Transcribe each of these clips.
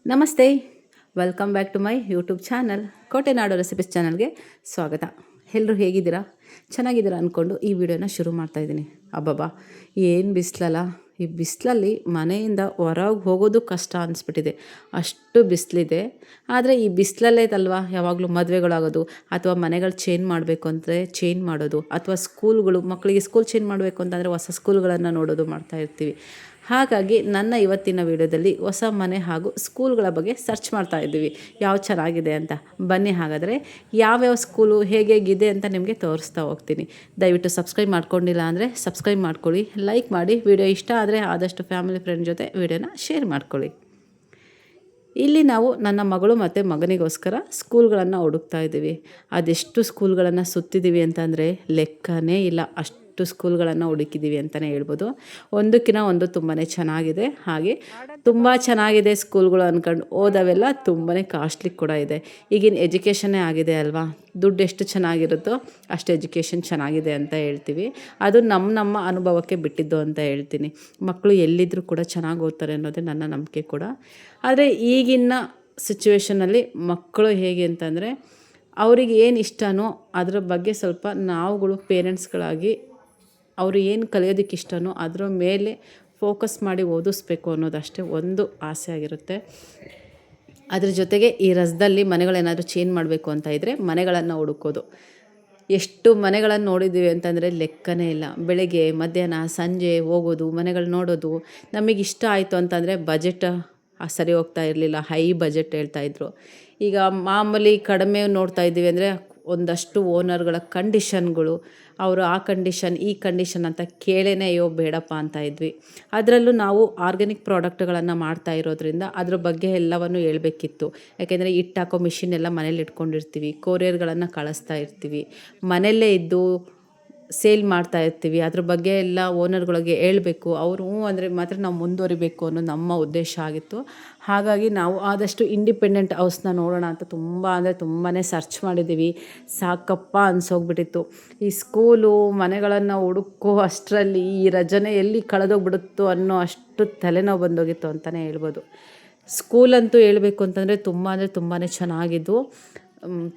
ನಮಸ್ತೆ, welcome back to my YouTube channel. Kotenadu recipes ಚಾನಲ್ಗೆ ಸ್ವಾಗತ. ಎಲ್ಲರೂ ಹೇಗಿದ್ದೀರಾ? ಚೆನ್ನಾಗಿದ್ದೀರಾ ಅಂದ್ಕೊಂಡು ಈ ವಿಡಿಯೋನ ಶುರು ಮಾಡ್ತಾಯಿದ್ದೀನಿ. ಅಬ್ಬಬ್ಬಾ, ಏನು ಬಿಸಿಲಲ್ಲ! ಈ ಬಿಸಿಲಲ್ಲಿ ಮನೆಯಿಂದ ಹೊರಗೆ ಹೋಗೋದು ಕಷ್ಟ ಅನಿಸ್ಬಿಟ್ಟಿದೆ, ಅಷ್ಟು ಬಿಸಿಲಿದೆ. ಆದರೆ ಈ ಬಿಸಿಲಲ್ಲೇ ಅಲ್ವಾ ಯಾವಾಗಲೂ ಮದುವೆಗಳಾಗೋದು, ಅಥವಾ ಮನೆಗಳು ಚೇಂಜ್ ಮಾಡಬೇಕು ಅಂದರೆ ಚೇಂಜ್ ಮಾಡೋದು, ಅಥವಾ ಸ್ಕೂಲ್ಗಳು ಮಕ್ಕಳಿಗೆ ಸ್ಕೂಲ್ ಚೇಂಜ್ ಮಾಡಬೇಕು ಅಂತಂದರೆ ಹೊಸ ಸ್ಕೂಲ್ಗಳನ್ನು ನೋಡೋದು ಮಾಡ್ತಾಯಿರ್ತೀವಿ. ಹಾಗಾಗಿ ನನ್ನ ಇವತ್ತಿನ ವಿಡಿಯೋದಲ್ಲಿ ಹೊಸ ಮನೆ ಹಾಗೂ ಸ್ಕೂಲ್ಗಳ ಬಗ್ಗೆ ಸರ್ಚ್ ಮಾಡ್ತಾ ಇದ್ದೀವಿ, ಯಾವ್ದು ಚೆನ್ನಾಗಿದೆ ಅಂತ. ಬನ್ನಿ ಹಾಗಾದರೆ ಯಾವ್ಯಾವ ಸ್ಕೂಲು ಹೇಗಿದೆ ಅಂತ ನಿಮಗೆ ತೋರಿಸ್ತಾ ಹೋಗ್ತೀನಿ. ದಯವಿಟ್ಟು ಸಬ್ಸ್ಕ್ರೈಬ್ ಮಾಡ್ಕೊಂಡಿಲ್ಲ ಅಂದರೆ ಸಬ್ಸ್ಕ್ರೈಬ್ ಮಾಡ್ಕೊಳ್ಳಿ, ಲೈಕ್ ಮಾಡಿ. ವಿಡಿಯೋ ಇಷ್ಟ ಆದರೆ ಆದಷ್ಟು ಫ್ಯಾಮಿಲಿ ಫ್ರೆಂಡ್ ಜೊತೆ ವಿಡಿಯೋನ ಶೇರ್ ಮಾಡ್ಕೊಳ್ಳಿ. ಇಲ್ಲಿ ನಾವು ನನ್ನ ಮಗಳು ಮತ್ತು ಮಗನಿಗೋಸ್ಕರ ಸ್ಕೂಲ್ಗಳನ್ನು ಹುಡುಕ್ತಾ ಇದ್ದೀವಿ. ಅದೆಷ್ಟು ಸ್ಕೂಲ್ಗಳನ್ನು ಸುತ್ತಿದ್ದೀವಿ ಅಂತಂದರೆ ಲೆಕ್ಕನೇ ಇಲ್ಲ, ಅಷ್ಟು ಸ್ಕೂಲ್ಗಳನ್ನು ಹುಡುಕಿದ್ದೀವಿ ಅಂತಲೇ ಹೇಳ್ಬೋದು. ಒಂದಕ್ಕಿಂತ ಒಂದು ತುಂಬಾ ಚೆನ್ನಾಗಿದೆ. ಹಾಗೆ ತುಂಬ ಚೆನ್ನಾಗಿದೆ ಸ್ಕೂಲ್ಗಳು ಅಂದ್ಕೊಂಡು ಹೋದವೆಲ್ಲ ತುಂಬಾ ಕಾಸ್ಟ್ಲಿ ಕೂಡ ಇದೆ. ಈಗಿನ ಎಜುಕೇಷನ್ನೇ ಆಗಿದೆ ಅಲ್ವಾ, ದುಡ್ಡು ಎಷ್ಟು ಚೆನ್ನಾಗಿರುತ್ತೋ ಅಷ್ಟು ಎಜುಕೇಷನ್ ಚೆನ್ನಾಗಿದೆ ಅಂತ ಹೇಳ್ತೀವಿ. ಅದು ನಮ್ಮ ಅನುಭವಕ್ಕೆ ಬಿಟ್ಟಿದ್ದು ಅಂತ ಹೇಳ್ತೀನಿ. ಮಕ್ಕಳು ಎಲ್ಲಿದ್ದರೂ ಕೂಡ ಚೆನ್ನಾಗಿ ಓದ್ತಾರೆ ಅನ್ನೋದೇ ನನ್ನ ನಂಬಿಕೆ ಕೂಡ. ಆದರೆ ಈಗಿನ ಸಿಚುವೇಷನಲ್ಲಿ ಮಕ್ಕಳು ಹೇಗೆ ಅಂತಂದರೆ, ಅವ್ರಿಗೆ ಏನು ಇಷ್ಟನೋ ಅದರ ಬಗ್ಗೆ ಸ್ವಲ್ಪ ನಾವುಗಳು ಪೇರೆಂಟ್ಸ್ಗಳಾಗಿ ಅವರು ಏನು ಕಲಿಯೋದಕ್ಕೆ ಇಷ್ಟನೋ ಅದರ ಮೇಲೆ ಫೋಕಸ್ ಮಾಡಿ ಓದಿಸ್ಬೇಕು ಅನ್ನೋದಷ್ಟೇ ಒಂದು ಆಸೆ ಆಗಿರುತ್ತೆ. ಅದ್ರ ಜೊತೆಗೆ ಈ ರಸದಲ್ಲಿ ಮನೆಗಳೇನಾದರೂ ಚೇಂಜ್ ಮಾಡಬೇಕು ಅಂತ ಇದ್ದರೆ ಮನೆಗಳನ್ನು ಹುಡುಕೋದು. ಎಷ್ಟು ಮನೆಗಳನ್ನು ನೋಡಿದ್ದೀವಿ ಅಂತಂದರೆ ಲೆಕ್ಕನೇ ಇಲ್ಲ. ಬೆಳಗ್ಗೆ ಮಧ್ಯಾಹ್ನ ಸಂಜೆ ಹೋಗೋದು, ಮನೆಗಳು ನೋಡೋದು. ನಮಗೆ ಇಷ್ಟ ಆಯಿತು ಅಂತಂದರೆ ಬಜೆಟ್ ಸರಿ ಹೋಗ್ತಾ ಇರಲಿಲ್ಲ, ಹೈ ಬಜೆಟ್ ಹೇಳ್ತಾಯಿದ್ರು. ಈಗ ಮಾಮೂಲಿ ಕಡಿಮೆ ನೋಡ್ತಾ ಇದ್ದೀವಿ ಅಂದರೆ ಒಂದಷ್ಟು ಓನರ್ಗಳ ಕಂಡೀಷನ್ಗಳು, ಅವರು ಆ ಕಂಡೀಷನ್ ಈ ಕಂಡೀಷನ್ ಅಂತ ಕೇಳೇ ಅಯ್ಯೋ ಬೇಡಪ್ಪ ಅಂತ ಇದ್ವಿ. ಅದರಲ್ಲೂ ನಾವು ಆರ್ಗ್ಯಾನಿಕ್ ಪ್ರಾಡಕ್ಟ್ಗಳನ್ನು ಮಾಡ್ತಾ ಇರೋದ್ರಿಂದ ಅದ್ರ ಬಗ್ಗೆ ಎಲ್ಲವನ್ನು ಹೇಳ್ಬೇಕಿತ್ತು. ಯಾಕೆಂದರೆ ಹಿಟ್ಟಾಕೋ ಮಿಷಿನ್ ಎಲ್ಲ ಮನೇಲಿ ಇಟ್ಕೊಂಡಿರ್ತೀವಿ, ಕೊರಿಯರ್ಗಳನ್ನು ಕಳಿಸ್ತಾ ಇರ್ತೀವಿ, ಮನೆಯಲ್ಲೇ ಇದ್ದು ಸೇಲ್ ಮಾಡ್ತಾ ಇರ್ತೀವಿ. ಅದ್ರ ಬಗ್ಗೆ ಎಲ್ಲ ಓನರ್ಗಳಿಗೆ ಹೇಳಬೇಕು. ಅವರು ಅಂದರೆ ಮಾತ್ರ ನಾವು ಮುಂದುವರಿಬೇಕು ಅನ್ನೋ ನಮ್ಮ ಉದ್ದೇಶ ಆಗಿತ್ತು. ಹಾಗಾಗಿ ನಾವು ಆದಷ್ಟು ಇಂಡಿಪೆಂಡೆಂಟ್ ಹೌಸ್ನ ನೋಡೋಣ ಅಂತ ತುಂಬಾ ಸರ್ಚ್ ಮಾಡಿದ್ದೀವಿ. ಸಾಕಪ್ಪ ಅನ್ಸೋಗ್ಬಿಟ್ಟಿತ್ತು. ಈ ಸ್ಕೂಲು ಮನೆಗಳನ್ನು ಹುಡುಕೋ ಅಷ್ಟರಲ್ಲಿ ಈ ರಜನೆ ಎಲ್ಲಿ ಕಳೆದೋಗ್ಬಿಡುತ್ತೋ ಅನ್ನೋ ಅಷ್ಟು ತಲೆನೋವು ಬಂದೋಗಿತ್ತು ಅಂತಲೇ ಹೇಳ್ಬೋದು. ಸ್ಕೂಲಂತೂ ಹೇಳಬೇಕು ಅಂತಂದರೆ ತುಂಬಾ ಚೆನ್ನಾಗಿದ್ದು.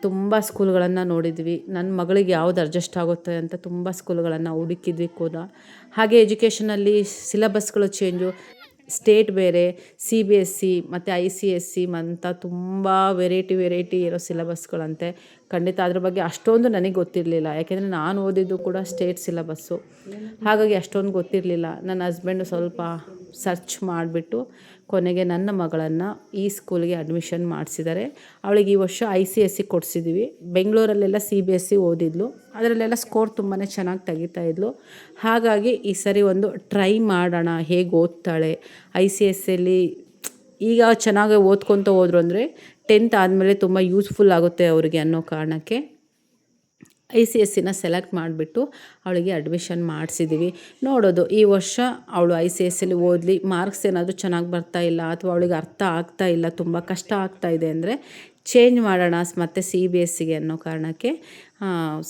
ತುಂಬ ಸ್ಕೂಲ್ಗಳನ್ನು ನೋಡಿದ್ವಿ. ನನ್ನ ಮಗಳಿಗೆ ಯಾವ್ದು ಅಡ್ಜಸ್ಟ್ ಆಗುತ್ತೆ ಅಂತ ತುಂಬ ಸ್ಕೂಲ್ಗಳನ್ನು ಹುಡುಕಿದ್ವಿ ಕೂಡ. ಹಾಗೆ ಎಜುಕೇಷನಲ್ಲಿ ಸಿಲೆಬಸ್ಗಳು ಚೇಂಜು, ಸ್ಟೇಟ್ ಬೇರೆ, CBSE ಮತ್ತು ICSE ಅಂತ ತುಂಬ ವೆರೈಟಿ ಇರೋ ಸಿಲೆಬಸ್ಗಳಂತೆ. ಖಂಡಿತ ಅದ್ರ ಬಗ್ಗೆ ಅಷ್ಟೊಂದು ನನಗೆ ಗೊತ್ತಿರಲಿಲ್ಲ, ಯಾಕೆಂದರೆ ನಾನು ಓದಿದ್ದು ಕೂಡ ಸ್ಟೇಟ್ ಸಿಲೆಬಸ್ಸು. ಹಾಗಾಗಿ ಅಷ್ಟೊಂದು ಗೊತ್ತಿರಲಿಲ್ಲ. ನನ್ನ ಹಸ್ಬೆಂಡು ಸ್ವಲ್ಪ ಸರ್ಚ್ ಮಾಡಿಬಿಟ್ಟು ಕೊನೆಗೆ ನನ್ನ ಮಗಳನ್ನು ಈ ಸ್ಕೂಲ್ಗೆ ಅಡ್ಮಿಷನ್ ಮಾಡಿಸಿದ್ದಾರೆ. ಅವಳಿಗೆ ಈ ವರ್ಷ ICSE ಕೊಡಿಸಿದ್ದೀವಿ. ಬೆಂಗಳೂರಲ್ಲೆಲ್ಲ CBSE ಓದಿದ್ಲು, ಅದರಲ್ಲೆಲ್ಲ ಸ್ಕೋರ್ ತುಂಬಾ ಚೆನ್ನಾಗಿ ತೆಗಿತಾಯಿದ್ಲು. ಹಾಗಾಗಿ ಈ ಸರಿ ಒಂದು ಟ್ರೈ ಮಾಡೋಣ, ಹೇಗೆ ಓದ್ತಾಳೆ. ICSEಲಿ ಈಗ ಚೆನ್ನಾಗಿ ಓದ್ಕೊತ ಹೋದ್ರು ಅಂದರೆ 10th ಆದಮೇಲೆ ತುಂಬ ಯೂಸ್ಫುಲ್ ಆಗುತ್ತೆ ಅವ್ರಿಗೆ ಅನ್ನೋ ಕಾರಣಕ್ಕೆ ICSEನ ಸೆಲೆಕ್ಟ್ ಮಾಡಿಬಿಟ್ಟು ಅವಳಿಗೆ ಅಡ್ಮಿಷನ್ ಮಾಡಿಸಿದ್ದೀವಿ. ನೋಡೋದು ಈ ವರ್ಷ ಅವಳು ICSEಲಿ ಓದಲಿ. ಮಾರ್ಕ್ಸ್ ಏನಾದರೂ ಚೆನ್ನಾಗಿ ಬರ್ತಾ ಇಲ್ಲ ಅಥವಾ ಅವಳಿಗೆ ಅರ್ಥ ಆಗ್ತಾ ಇಲ್ಲ, ತುಂಬ ಕಷ್ಟ ಆಗ್ತಾ ಇದೆ ಅಂದರೆ ಚೇಂಜ್ ಮಾಡೋಣ ಮತ್ತು CBSEಗೆ ಅನ್ನೋ ಕಾರಣಕ್ಕೆ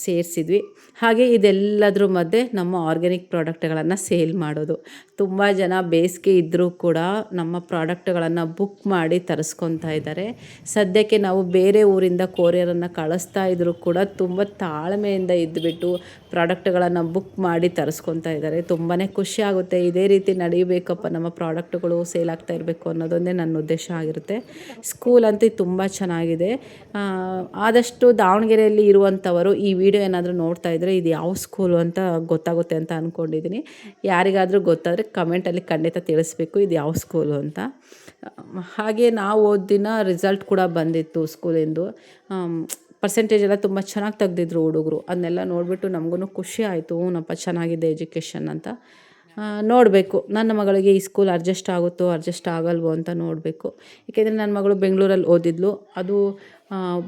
ಸೇರಿಸಿದ್ವಿ. ಹಾಗೆ ಇದೆಲ್ಲದ್ರ ಮಧ್ಯೆ ನಮ್ಮ ಆರ್ಗ್ಯಾನಿಕ್ ಪ್ರಾಡಕ್ಟ್ಗಳನ್ನು ಸೇಲ್ ಮಾಡೋದು. ತುಂಬ ಜನ ಬೇಸಿಗೆ ಇದ್ದರೂ ಕೂಡ ನಮ್ಮ ಪ್ರಾಡಕ್ಟ್ಗಳನ್ನು ಬುಕ್ ಮಾಡಿ ತರಿಸ್ಕೊತಾ ಇದ್ದಾರೆ. ಸದ್ಯಕ್ಕೆ ನಾವು ಬೇರೆ ಊರಿಂದ ಕೊರಿಯರನ್ನು ಕಳಿಸ್ತಾ ಇದ್ದರೂ ಕೂಡ ತುಂಬ ತಾಳ್ಮೆಯಿಂದ ಇದ್ದುಬಿಟ್ಟು ಪ್ರಾಡಕ್ಟ್ಗಳನ್ನು ಬುಕ್ ಮಾಡಿ ತರಿಸ್ಕೊತಾ ಇದ್ದಾರೆ. ತುಂಬಾ ಖುಷಿ ಆಗುತ್ತೆ. ಇದೇ ರೀತಿ ನಡೀಬೇಕಪ್ಪ, ನಮ್ಮ ಪ್ರಾಡಕ್ಟ್ಗಳು ಸೇಲ್ ಆಗ್ತಾ ಇರಬೇಕು ಅನ್ನೋದೊಂದೇ ನನ್ನ ಉದ್ದೇಶ ಆಗಿರುತ್ತೆ. ಸ್ಕೂಲ್ ಅಂತೂ ತುಂಬ ಚೆನ್ನಾಗಿದೆ. ಆದಷ್ಟು ದಾವಣಗೆರೆಯಲ್ಲಿ ಇರುವಂಥವರು ಈ ವಿಡಿಯೋ ಏನಾದರೂ ನೋಡ್ತಾ ಇದ್ದರೆ ಇದು ಯಾವ ಸ್ಕೂಲು ಅಂತ ಗೊತ್ತಾಗುತ್ತೆ ಅಂತ ಅಂದ್ಕೊಂಡಿದ್ದೀನಿ. ಯಾರಿಗಾದರೂ ಗೊತ್ತಾದರೆ ಕಮೆಂಟಲ್ಲಿ ಖಂಡಿತ ತಿಳಿಸ್ಬೇಕು ಇದು ಯಾವ ಸ್ಕೂಲು ಅಂತ. ಹಾಗೆ ನಾವು ಓದಿನ ರಿಸಲ್ಟ್ ಕೂಡ ಬಂದಿತ್ತು ಸ್ಕೂಲಿಂದು. ಪರ್ಸೆಂಟೇಜ್ ಎಲ್ಲ ತುಂಬ ಚೆನ್ನಾಗಿ ತೆಗ್ದಿದ್ರು ಹುಡುಗರು. ಅದನ್ನೆಲ್ಲ ನೋಡಿಬಿಟ್ಟು ನಮಗೂ ಖುಷಿ ಆಯಿತು, ಹೂನಪ್ಪ ಚೆನ್ನಾಗಿದೆ ಎಜುಕೇಷನ್ ಅಂತ. ನೋಡಬೇಕು ನನ್ನ ಮಗಳಿಗೆ ಈ ಸ್ಕೂಲ್ ಅಡ್ಜಸ್ಟ್ ಆಗುತ್ತೋ ಅಡ್ಜಸ್ಟ್ ಆಗಲ್ವೋ ಅಂತ ನೋಡಬೇಕು. ಏಕೆಂದರೆ ನನ್ನ ಮಗಳು ಬೆಂಗಳೂರಲ್ಲಿ ಓದಿದ್ಲು. ಅದು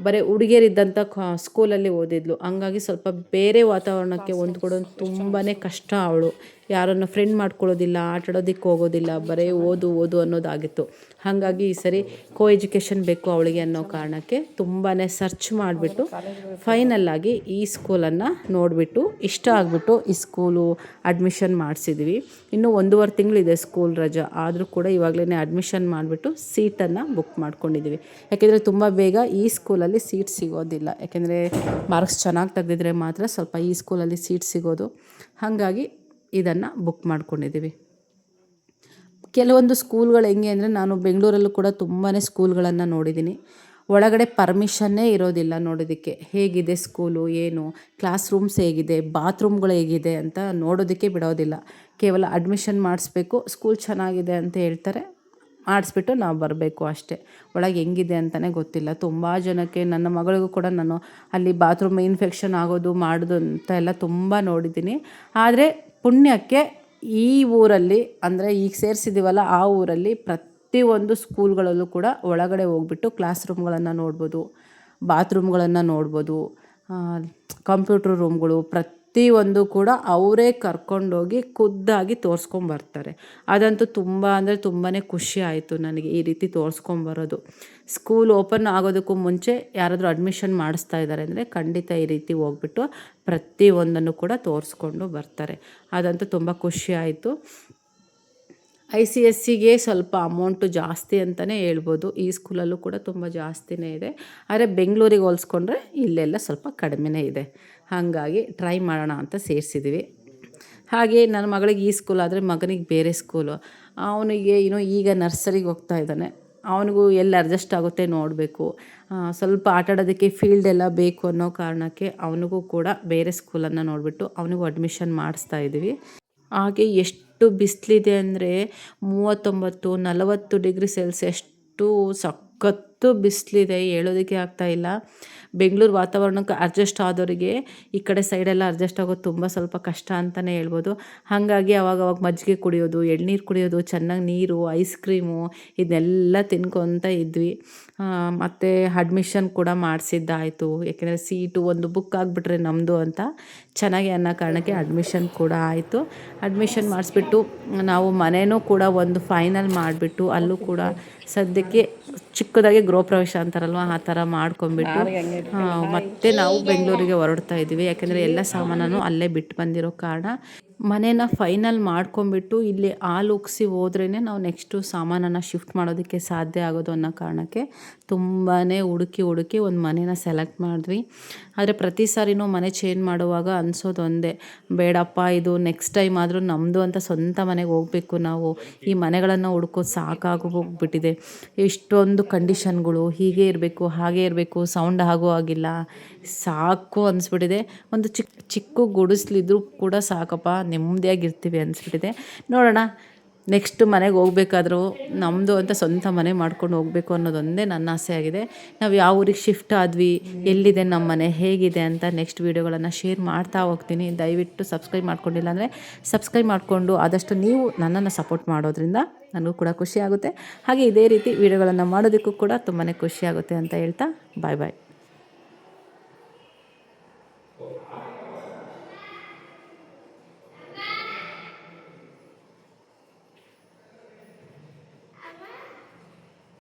ಬರೀ ಹುಡುಗಿಯರಿದ್ದಂಥ ಸ್ಕೂಲಲ್ಲಿ ಓದಿದ್ಲು. ಹಂಗಾಗಿ ಸ್ವಲ್ಪ ಬೇರೆ ವಾತಾವರಣಕ್ಕೆ ಹೊಂದ್ಕೊಳ್ಳೋದು ತುಂಬಾ ಕಷ್ಟ ಅವಳು. ಯಾರನ್ನು ಫ್ರೆಂಡ್ ಮಾಡ್ಕೊಳ್ಳೋದಿಲ್ಲ, ಆಟಾಡೋದಕ್ಕೆ ಹೋಗೋದಿಲ್ಲ, ಬರೀ ಓದು ಓದು ಅನ್ನೋದಾಗಿತ್ತು. ಹಾಗಾಗಿ ಈ ಸರಿ ಎಜುಕೇಷನ್ ಬೇಕು ಅವಳಿಗೆ ಅನ್ನೋ ಕಾರಣಕ್ಕೆ ತುಂಬಾ ಸರ್ಚ್ ಮಾಡಿಬಿಟ್ಟು ಫೈನಲ್ಲಾಗಿ ಈ ಸ್ಕೂಲನ್ನು ನೋಡಿಬಿಟ್ಟು ಇಷ್ಟ ಆಗಿಬಿಟ್ಟು ಈ ಸ್ಕೂಲು ಅಡ್ಮಿಷನ್ ಮಾಡಿಸಿದ್ವಿ. ಇನ್ನೂ 1.5 ತಿಂಗಳಿದೆ ಸ್ಕೂಲ್ ರಜಾ, ಆದರೂ ಕೂಡ ಇವಾಗಲೇ ಅಡ್ಮಿಷನ್ ಮಾಡಿಬಿಟ್ಟು ಸೀಟನ್ನು ಬುಕ್ ಮಾಡ್ಕೊಂಡಿದ್ದೀವಿ. ಯಾಕೆಂದರೆ ತುಂಬ ಬೇಗ ಈ ಸ್ಕೂಲಲ್ಲಿ ಸೀಟ್ ಸಿಗೋದಿಲ್ಲ. ಯಾಕೆಂದರೆ ಮಾರ್ಕ್ಸ್ ಚೆನ್ನಾಗಿ ತೆಗೆದಿದ್ರೆ ಮಾತ್ರ ಸ್ವಲ್ಪ ಈ ಸ್ಕೂಲಲ್ಲಿ ಸೀಟ್ ಸಿಗೋದು. ಹಾಗಾಗಿ ಇದನ್ನು ಬುಕ್ ಮಾಡ್ಕೊಂಡಿದ್ದೀವಿ. ಕೆಲವೊಂದು ಸ್ಕೂಲ್ಗಳು ಹೆಂಗೆ ಅಂದರೆ, ನಾನು ಬೆಂಗಳೂರಲ್ಲೂ ಕೂಡ ತುಂಬಾ ಸ್ಕೂಲ್ಗಳನ್ನು ನೋಡಿದ್ದೀನಿ. ಒಳಗಡೆ ಪರ್ಮಿಷನ್ನೇ ಇರೋದಿಲ್ಲ ನೋಡೋದಕ್ಕೆ, ಹೇಗಿದೆ ಸ್ಕೂಲು, ಏನು ಕ್ಲಾಸ್ ರೂಮ್ಸ್ ಹೇಗಿದೆ, ಬಾತ್ರೂಮ್ಗಳು ಹೇಗಿದೆ ಅಂತ ನೋಡೋದಕ್ಕೆ ಬಿಡೋದಿಲ್ಲ. ಕೇವಲ ಅಡ್ಮಿಷನ್ ಮಾಡಿಸ್ಬೇಕು, ಸ್ಕೂಲ್ ಚೆನ್ನಾಗಿದೆ ಅಂತ ಹೇಳ್ತಾರೆ, ಮಾಡಿಸ್ಬಿಟ್ಟು ನಾವು ಬರಬೇಕು ಅಷ್ಟೇ. ಒಳಗೆ ಹೆಂಗಿದೆ ಅಂತಲೇ ಗೊತ್ತಿಲ್ಲ. ತುಂಬ ಜನಕ್ಕೆ, ನನ್ನ ಮಗಳಿಗೂ ಕೂಡ ನಾನು ಅಲ್ಲಿ ಬಾತ್ರೂಮ್ ಇನ್ಫೆಕ್ಷನ್ ಆಗೋದು ಮಾಡೋದು ಅಂತ ಎಲ್ಲ ತುಂಬ ನೋಡಿದ್ದೀನಿ. ಆದರೆ ಪುಣ್ಯಕ್ಕೆ ಈ ಊರಲ್ಲಿ, ಅಂದರೆ ಈಗ ಸೇರಿಸಿದ್ದೀವಲ್ಲ ಆ ಊರಲ್ಲಿ ಪ್ರತಿಯೊಂದು ಸ್ಕೂಲ್ಗಳಲ್ಲೂ ಕೂಡ ಒಳಗಡೆ ಹೋಗ್ಬಿಟ್ಟು ಕ್ಲಾಸ್ ರೂಮ್ಗಳನ್ನು ನೋಡ್ಬೋದು, ಬಾತ್ರೂಮ್ಗಳನ್ನು ನೋಡ್ಬೋದು, ಕಂಪ್ಯೂಟ್ರ್ ರೂಮ್ಗಳು ಪ್ರತಿಯೊಂದು ಕೂಡ ಅವರೇ ಕರ್ಕೊಂಡೋಗಿ ಖುದ್ದಾಗಿ ತೋರಿಸ್ಕೊಂಬರ್ತಾರೆ. ಅದಂತೂ ತುಂಬ ಅಂದರೆ ತುಂಬಾ ಖುಷಿ ಆಯಿತು ನನಗೆ ಈ ರೀತಿ ತೋರಿಸ್ಕೊಂಬರೋದು. ಸ್ಕೂಲ್ ಓಪನ್ ಆಗೋದಕ್ಕೂ ಮುಂಚೆ ಯಾರಾದರೂ ಅಡ್ಮಿಷನ್ ಮಾಡಿಸ್ತಾ ಇದ್ದಾರೆ ಅಂದರೆ ಖಂಡಿತ ಈ ರೀತಿ ಹೋಗ್ಬಿಟ್ಟು ಪ್ರತಿಯೊಂದನ್ನು ಕೂಡ ತೋರಿಸ್ಕೊಂಡು ಬರ್ತಾರೆ. ಅದಂತೂ ತುಂಬ ಖುಷಿ ಆಯಿತು. ICSEಗೆ ಸ್ವಲ್ಪ ಅಮೌಂಟು ಜಾಸ್ತಿ ಅಂತಲೇ ಹೇಳ್ಬೋದು. ಈ ಸ್ಕೂಲಲ್ಲೂ ಕೂಡ ತುಂಬ ಜಾಸ್ತಿನೇ ಇದೆ. ಆದರೆ ಬೆಂಗಳೂರಿಗೆ ಹೋಲಿಸ್ಕೊಂಡ್ರೆ ಇಲ್ಲೆಲ್ಲ ಸ್ವಲ್ಪ ಕಡಿಮೆನೇ ಇದೆ. ಹಾಗಾಗಿ ಟ್ರೈ ಮಾಡೋಣ ಅಂತ ಸೇರಿಸಿದ್ವಿ. ಹಾಗೆ ನನ್ನ ಮಗಳಿಗೆ ಈ ಸ್ಕೂಲ್ ಆದರೆ ಮಗನಿಗೆ ಬೇರೆ ಸ್ಕೂಲು. ಅವನಿಗೆ ಈಗ ನರ್ಸರಿಗೆ ಹೋಗ್ತಾ ಇದ್ದಾನೆ. ಅವನಿಗೂ ಎಲ್ಲಿ ಅಡ್ಜಸ್ಟ್ ಆಗುತ್ತೆ ನೋಡಬೇಕು. ಸ್ವಲ್ಪ ಆಟಾಡೋದಕ್ಕೆ ಫೀಲ್ಡ್ ಎಲ್ಲ ಬೇಕು ಅನ್ನೋ ಕಾರಣಕ್ಕೆ ಅವನಿಗೂ ಕೂಡ ಬೇರೆ ಸ್ಕೂಲನ್ನು ನೋಡಿಬಿಟ್ಟು ಅವನಿಗೂ ಅಡ್ಮಿಷನ್ ಮಾಡಿಸ್ತಾ ಇದ್ದೀವಿ. ಹಾಗೆ ಎಷ್ಟು ಬಿಸಿಲಿದೆ ಅಂದರೆ 39-40 ಡಿಗ್ರಿ ಸೆಲ್ಸಿಯಸ್, ಅಷ್ಟು ಸಖತ್ತು ಬಿಸಿಲಿದೆ, ಹೇಳೋದಕ್ಕೆ ಆಗ್ತಾಯಿಲ್ಲ. ಬೆಂಗಳೂರು ವಾತಾವರಣಕ್ಕೆ ಅಡ್ಜಸ್ಟ್ ಆದವರಿಗೆ ಈ ಕಡೆ ಸೈಡೆಲ್ಲ ಅಡ್ಜಸ್ಟ್ ಆಗೋದು ತುಂಬ ಸ್ವಲ್ಪ ಕಷ್ಟ ಅಂತಲೇ ಹೇಳ್ಬೋದು. ಹಾಗಾಗಿ ಅವಾಗವಾಗ ಮಜ್ಜಿಗೆ ಕುಡಿಯೋದು, ಎಳ್ನೀರು ಕುಡಿಯೋದು, ಚೆನ್ನಾಗಿ ನೀರು, ಐಸ್ ಕ್ರೀಮು ಇದನ್ನೆಲ್ಲ ತಿನ್ಕೊತ ಇದ್ವಿ. ಮತ್ತು ಅಡ್ಮಿಷನ್ ಕೂಡ ಮಾಡಿಸಿದ್ದಾಯಿತು. ಯಾಕೆಂದರೆ ಸೀಟು ಒಂದು ಬುಕ್ ಆಗಿಬಿಟ್ರೆ ನಮ್ಮದು ಅಂತ ಚೆನ್ನಾಗಿ ಅನ್ನೋ ಕಾರಣಕ್ಕೆ ಅಡ್ಮಿಷನ್ ಕೂಡ ಆಯಿತು. ಅಡ್ಮಿಷನ್ ಮಾಡಿಸ್ಬಿಟ್ಟು ನಾವು ಮನೆಯೂ ಕೂಡ ಒಂದು ಫೈನಲ್ ಮಾಡಿಬಿಟ್ಟು ಅಲ್ಲೂ ಕೂಡ ಸದ್ಯಕ್ಕೆ ಚಿಕ್ಕದಾಗಿ ಗೃಹ ಪ್ರವೇಶ ಅಂತಾರಲ್ವ, ಆ ಥರ ಮಾಡ್ಕೊಂಬಿಟ್ಟು ಮತ್ತೆ ನಾವು ಬೆಂಗಳೂರಿಗೆ ಹೊರಡ್ತಾ ಇದ್ದೀವಿ. ಯಾಕೆಂದರೆ ಎಲ್ಲ ಸಾಮಾನನ್ನು ಅಲ್ಲೇ ಬಿಟ್ಟು ಬಂದಿರೋ ಕಾರಣ ಮನೇನ ಫೈನಲ್ ಮಾಡ್ಕೊಂಬಿಟ್ಟು ಇಲ್ಲಿ ಹಾಲು ಉಗ್ಸಿ ಹೋದ್ರೇ ನಾವು ನೆಕ್ಸ್ಟು ಸಾಮಾನನ್ನು ಶಿಫ್ಟ್ ಮಾಡೋದಕ್ಕೆ ಸಾಧ್ಯ ಆಗೋದು ಅನ್ನೋ ಕಾರಣಕ್ಕೆ ತುಂಬಾ ಹುಡುಕಿ ಒಂದು ಮನೇನ ಸೆಲೆಕ್ಟ್ ಮಾಡಿದ್ವಿ. ಆದರೆ ಪ್ರತಿ ಸಾರಿನೂ ಮನೆ ಚೇಂಜ್ ಮಾಡುವಾಗ ಅನಿಸೋದು ಒಂದೇ, ಬೇಡಪ್ಪ ಇದು ನೆಕ್ಸ್ಟ್ ಟೈಮ್ ಆದರೂ ನಮ್ಮದು ಅಂತ ಸ್ವಂತ ಮನೆಗೆ ಹೋಗಬೇಕು. ನಾವು ಈ ಮನೆಗಳನ್ನು ಹುಡ್ಕೋದು ಸಾಕಾಗೋಗ್ಬಿಟ್ಟಿದೆ. ಇಷ್ಟೊಂದು ಕಂಡೀಷನ್ಗಳು, ಹೀಗೆ ಇರಬೇಕು ಹಾಗೆ ಇರಬೇಕು, ಸೌಂಡ್ ಆಗೋ ಆಗಿಲ್ಲ, ಸಾಕು ಅನಿಸ್ಬಿಟ್ಟಿದೆ. ಒಂದು ಚಿಕ್ಕ ಗುಡಿಸ್ಲಿದ್ರೂ ಕೂಡ ಸಾಕಪ್ಪ, ನೆಮ್ಮದಿಯಾಗಿರ್ತೀವಿ ಅನಿಸ್ಬಿಟ್ಟಿದೆ. ನೋಡೋಣ, ನೆಕ್ಸ್ಟ್ ಮನೆಗೆ ಹೋಗ್ಬೇಕಾದ್ರೂ ನಮ್ಮದು ಅಂತ ಸ್ವಂತ ಮನೆ ಮಾಡ್ಕೊಂಡು ಹೋಗಬೇಕು ಅನ್ನೋದೊಂದೇ ನನ್ನ ಆಸೆ ಆಗಿದೆ. ನಾವು ಯಾವ ಊರಿಗೆ ಶಿಫ್ಟ್ ಆದ್ವಿ, ಎಲ್ಲಿದೆ ನಮ್ಮ ಮನೆ, ಹೇಗಿದೆ ಅಂತ ನೆಕ್ಸ್ಟ್ ವೀಡಿಯೋಗಳನ್ನು ಶೇರ್ ಮಾಡ್ತಾ ಹೋಗ್ತೀನಿ. ದಯವಿಟ್ಟು ಸಬ್ಸ್ಕ್ರೈಬ್ ಮಾಡ್ಕೊಂಡಿಲ್ಲ ಅಂದರೆ ಸಬ್ಸ್ಕ್ರೈಬ್ ಮಾಡಿಕೊಂಡು ಆದಷ್ಟು ನೀವು ನನ್ನನ್ನು ಸಪೋರ್ಟ್ ಮಾಡೋದ್ರಿಂದ ನನಗೂ ಕೂಡ ಖುಷಿ ಆಗುತ್ತೆ. ಹಾಗೆ ಇದೇ ರೀತಿ ವೀಡಿಯೋಗಳನ್ನು ಮಾಡೋದಕ್ಕೂ ಕೂಡ ತುಂಬಾ ಖುಷಿ ಆಗುತ್ತೆ ಅಂತ ಹೇಳ್ತಾ ಬಾಯ್.